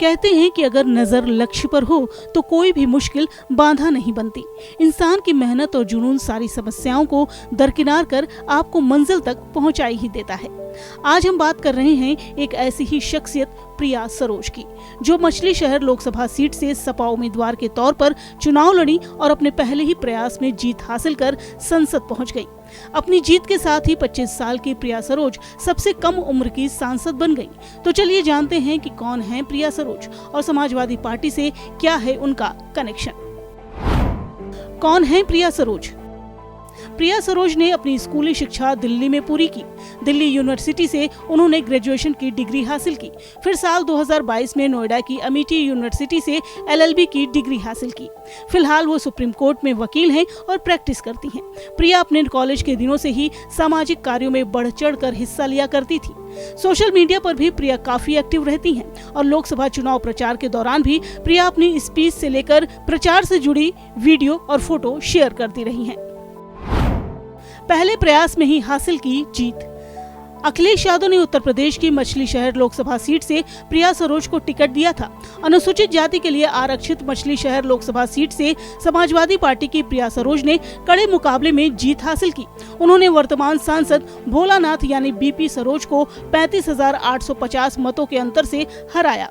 कहते हैं कि अगर नजर लक्ष्य पर हो तो कोई भी मुश्किल बाधा नहीं बनती। इंसान की मेहनत और जुनून सारी समस्याओं को दरकिनार कर आपको मंजिल तक पहुंचा ही देता है। आज हम बात कर रहे हैं एक ऐसी ही शख्सियत प्रिया सरोज की, जो मछली शहर लोकसभा सीट से सपा उम्मीदवार के तौर पर चुनाव लड़ी और अपने पहले ही प्रयास में जीत हासिल कर संसद पहुंच गई। अपनी जीत के साथ ही 25 साल की प्रिया सरोज सबसे कम उम्र की सांसद बन गई। तो चलिए जानते हैं कि कौन है प्रिया सरोज और समाजवादी पार्टी से क्या है उनका कनेक्शन। कौन है प्रिया सरोज? प्रिया सरोज ने अपनी स्कूली शिक्षा दिल्ली में पूरी की। दिल्ली यूनिवर्सिटी से उन्होंने ग्रेजुएशन की डिग्री हासिल की। फिर साल 2022 में नोएडा की अमेठी यूनिवर्सिटी से LLB की डिग्री हासिल की। फिलहाल वो सुप्रीम कोर्ट में वकील हैं और प्रैक्टिस करती हैं। प्रिया अपने कॉलेज के दिनों से ही सामाजिक कार्यों में बढ़ चढ़ कर हिस्सा लिया करती थी। सोशल मीडिया पर भी प्रिया काफी एक्टिव रहती हैं और लोकसभा चुनाव प्रचार के दौरान भी प्रिया अपनी स्पीच से लेकर प्रचार से जुड़ी वीडियो और फोटो शेयर करती रही हैं। पहले प्रयास में ही हासिल की जीत। अखिलेश यादव ने उत्तर प्रदेश की मछली शहर लोकसभा सीट से प्रिया सरोज को टिकट दिया था। अनुसूचित जाति के लिए आरक्षित मछली शहर लोकसभा सीट से समाजवादी पार्टी की प्रिया सरोज ने कड़े मुकाबले में जीत हासिल की। उन्होंने वर्तमान सांसद भोलानाथ यानी BP सरोज को 35,850 मतों के अंतर से हराया।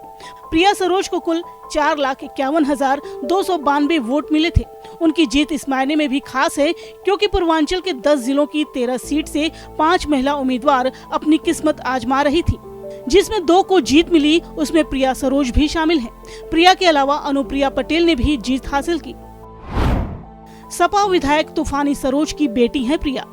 प्रिया सरोज को कुल 4,51,292 वोट मिले थे। उनकी जीत इस मायने में भी खास है क्योंकि पूर्वांचल के 10 जिलों की 13 सीट से 5 महिला उम्मीदवार अपनी किस्मत आजमा रही थी। जिसमें 2 को जीत मिली, उसमें प्रिया सरोज भी शामिल हैं। प्रिया के अलावा अनुप्रिया पटेल ने भी जीत हासिल की। सपा विधायक तूफानी सरोज की बेटी हैं प्रिया।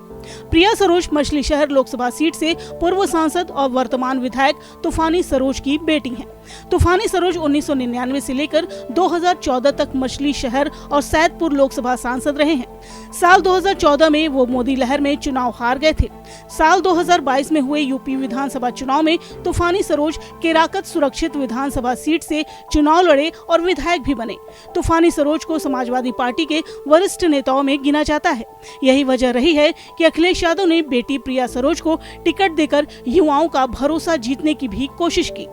प्रिया सरोज मछली शहर लोकसभा सीट से पूर्व सांसद और वर्तमान विधायक तूफानी सरोज की बेटी हैं। तूफानी सरोज 1999 से लेकर 2014 तक मछली शहर और सैदपुर लोकसभा सांसद रहे हैं। साल 2014 में वो मोदी लहर में चुनाव हार गए थे। साल 2022 में हुए यूपी विधानसभा चुनाव में तूफानी सरोज केराकत सुरक्षित विधानसभा सीट से चुनाव लड़े और विधायक भी बने। तूफानी सरोज को समाजवादी पार्टी के वरिष्ठ नेताओं में गिना जाता है। यही वजह रही है कि अखिलेश यादव ने बेटी प्रिया सरोज को टिकट देकर युवाओं का भरोसा जीतने की भी कोशिश की।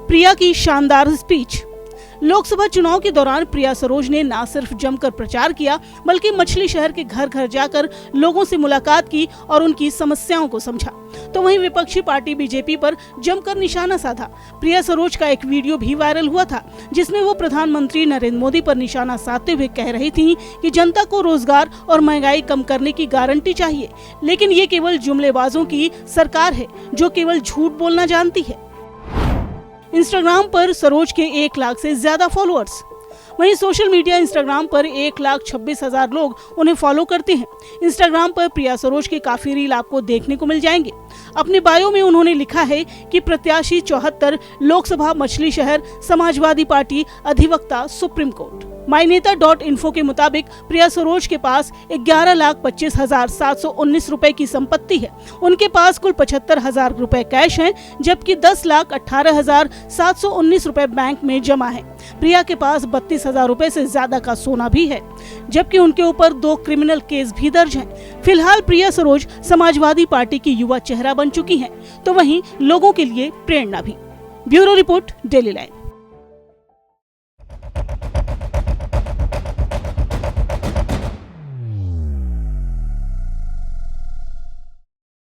प्रिया की शानदार स्पीच। लोकसभा चुनाव के दौरान प्रिया सरोज ने न सिर्फ जमकर प्रचार किया बल्कि मछली शहर के घर घर जाकर लोगों से मुलाकात की और उनकी समस्याओं को समझा। तो वहीं विपक्षी पार्टी बीजेपी पर जमकर निशाना साधा। प्रिया सरोज का एक वीडियो भी वायरल हुआ था जिसमें वो प्रधानमंत्री नरेंद्र मोदी पर निशाना साधते हुए कह रही थीं कि जनता को रोजगार और महंगाई कम करने की गारंटी चाहिए, लेकिन ये केवल जुमलेबाजों की सरकार है जो केवल झूठ बोलना जानती है। इंस्टाग्राम पर सरोज के 1 लाख से ज्यादा फॉलोअर्स। वहीं सोशल मीडिया इंस्टाग्राम पर 1,26,000 लोग उन्हें फॉलो करते हैं। इंस्टाग्राम पर प्रिया सरोज के काफी रील आपको देखने को मिल जाएंगे। अपने बायो में उन्होंने लिखा है कि प्रत्याशी 74 लोकसभा मछली शहर समाजवादी पार्टी अधिवक्ता सुप्रीम कोर्ट। माईनेता.info के मुताबिक प्रिया सरोज के पास 11,25,719 रुपए की संपत्ति है। उनके पास कुल 75,000 रुपए कैश हैं, जबकि 10,18,719 रुपए बैंक में जमा है। प्रिया के पास 32,000 रुपए से ज्यादा का सोना भी है, जबकि उनके ऊपर 2 क्रिमिनल केस भी दर्ज हैं। फिलहाल प्रिया सरोज समाजवादी पार्टी की युवा चेहरा बन चुकी हैं, तो वहीं लोगों के लिए प्रेरणा भी। Bureau report, daily live.